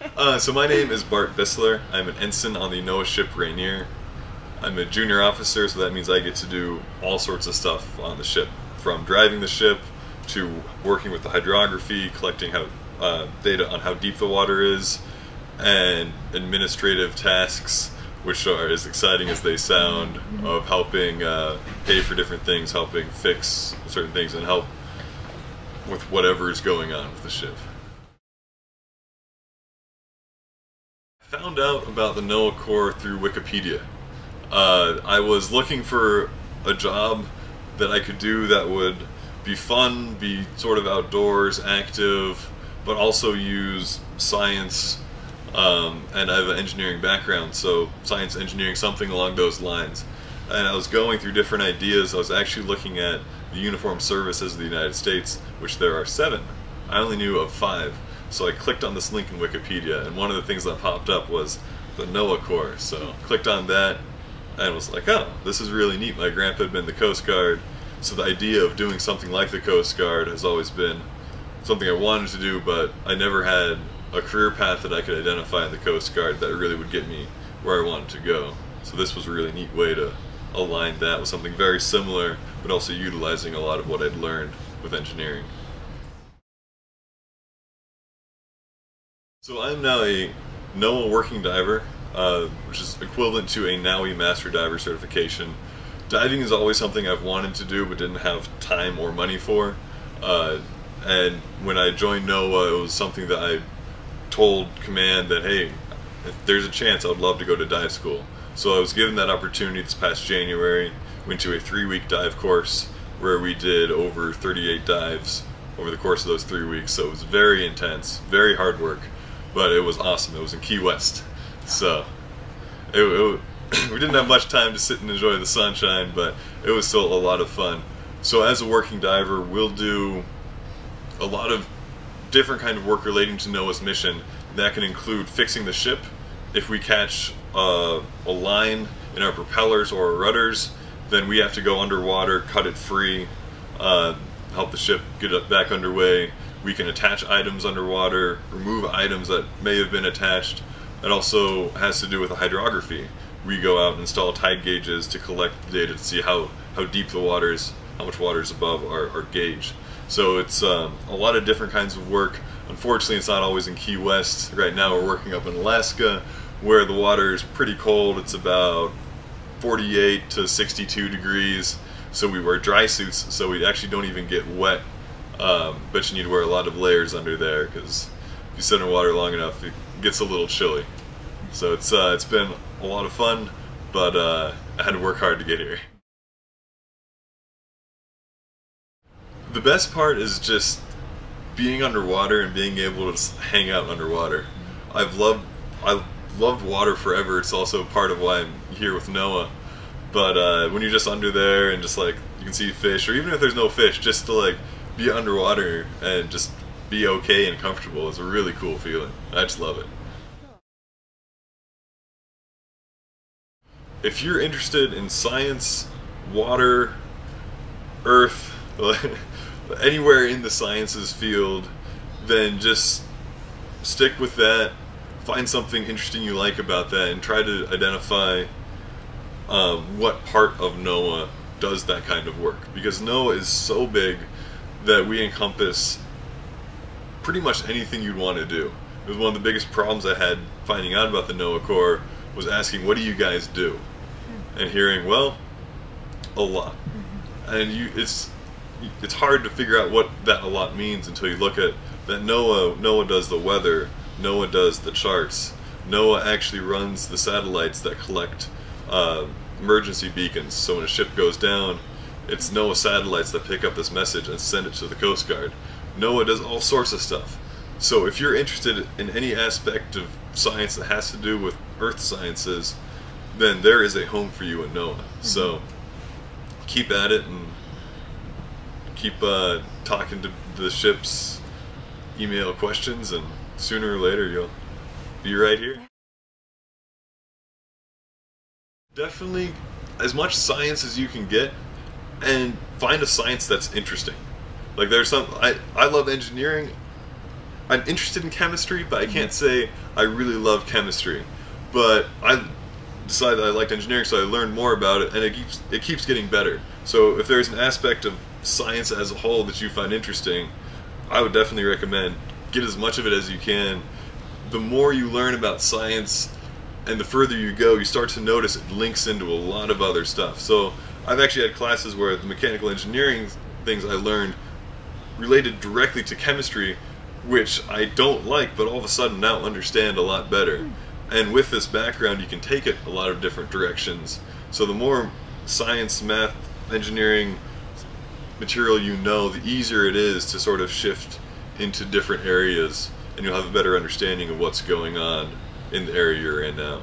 So my name is Bart Bissler. I'm an ensign on the NOAA ship Rainier. I'm a junior officer, so that means I get to do all sorts of stuff on the ship, from driving the ship to working with the hydrography, collecting data on how deep the water is, and administrative tasks, which are as exciting as they sound, of helping pay for different things, helping fix certain things, and help with whatever is going on with the ship. I found out about the NOAA Corps through Wikipedia. I was looking for a job that I could do that would be fun, be sort of outdoors, active, but also use science, and I have an engineering background, so science, engineering, something along those lines. And I was going through different ideas. I was actually looking at the uniformed services of the United States, which there are 7. I only knew of 5. So I clicked on this link in Wikipedia, and one of the things that popped up was the NOAA Corps. So clicked on that and was like, oh, this is really neat. My grandpa had been in the Coast Guard, so the idea of doing something like the Coast Guard has always been something I wanted to do, but I never had a career path that I could identify in the Coast Guard that really would get me where I wanted to go. So this was a really neat way to align that with something very similar, but also utilizing a lot of what I'd learned with engineering. So I'm now a NOAA working diver, which is equivalent to a NAUI Master Diver certification. Diving is always something I've wanted to do but didn't have time or money for. And when I joined NOAA, it was something that I told command that, hey, if there's a chance, I would love to go to dive school. So I was given that opportunity this past January. Went to a 3-week dive course where we did over 38 dives over the course of those 3 weeks. So it was very intense, very hard work, but it was awesome. It was in Key West. So we didn't have much time to sit and enjoy the sunshine, but it was still a lot of fun. So as a working diver, we'll do a lot of different kind of work relating to NOAA's mission. That can include fixing the ship. If we catch a line in our propellers or our rudders, then we have to go underwater, cut it free, help the ship get it back underway. We can attach items underwater, remove items that may have been attached. It also has to do with the hydrography. We go out and install tide gauges to collect the data to see how deep the water is, how much water is above our gauge. So it's a lot of different kinds of work. Unfortunately, it's not always in Key West. Right now we're working up in Alaska, where the water is pretty cold. It's about 48 to 62 degrees. So we wear dry suits, so we actually don't even get wet. But you need to wear a lot of layers under there, because if you sit in water long enough, it gets a little chilly. So it's been a lot of fun, but I had to work hard to get here. The best part is just being underwater and being able to hang out underwater. I loved water forever. It's also part of why I'm here with NOAA. But when you're just under there and just like you can see fish, or even if there's no fish, just to like be underwater and just be okay and comfortable is a really cool feeling. I just love it. If you're interested in science, water, earth, anywhere in the sciences field, then just stick with that, find something interesting you like about that, and try to identify what part of NOAA does that kind of work. Because NOAA is so big that we encompass pretty much anything you'd want to do. It was one of the biggest problems I had finding out about the NOAA Corps, was asking, what do you guys do? And hearing, well, a lot. And it's hard to figure out what that a lot means until you look at that NOAA does the weather, NOAA does the charts, NOAA actually runs the satellites that collect emergency beacons. So when a ship goes down, it's NOAA satellites that pick up this message and send it to the Coast Guard. NOAA does all sorts of stuff. So if you're interested in any aspect of science that has to do with earth sciences, then there is a home for you in NOAA. So keep at it and keep talking to the ship's email questions, and sooner or later you'll be right here. Definitely as much science as you can get, and find a science that's interesting. Like there's some, I love engineering, I'm interested in chemistry, but I can't say I really love chemistry. But I decided that I liked engineering, so I learned more about it, and it keeps getting better. So if there's an aspect of science as a whole that you find interesting, I would definitely recommend get as much of it as you can. The more you learn about science and the further you go, you start to notice it links into a lot of other stuff. So I've actually had classes where the mechanical engineering things I learned related directly to chemistry, which I don't like, but all of a sudden now understand a lot better. And with this background, you can take it a lot of different directions. So the more science, math, engineering material you know, the easier it is to sort of shift into different areas, and you'll have a better understanding of what's going on in the area you're in now.